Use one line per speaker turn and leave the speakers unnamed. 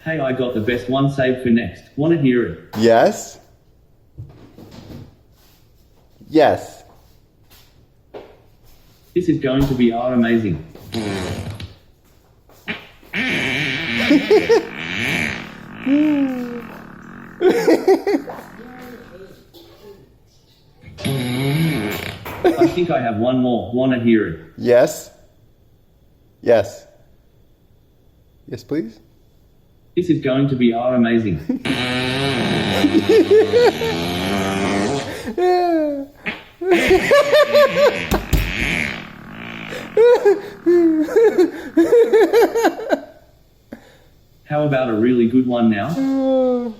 Hey, I got the best one saved for next. Want to hear it?
Yes. Yes.
This is going to be amazing. I think I have one more. Want to hear it?
Yes. Yes. Yes, please.
This is going to be amazing. How about a really good one now?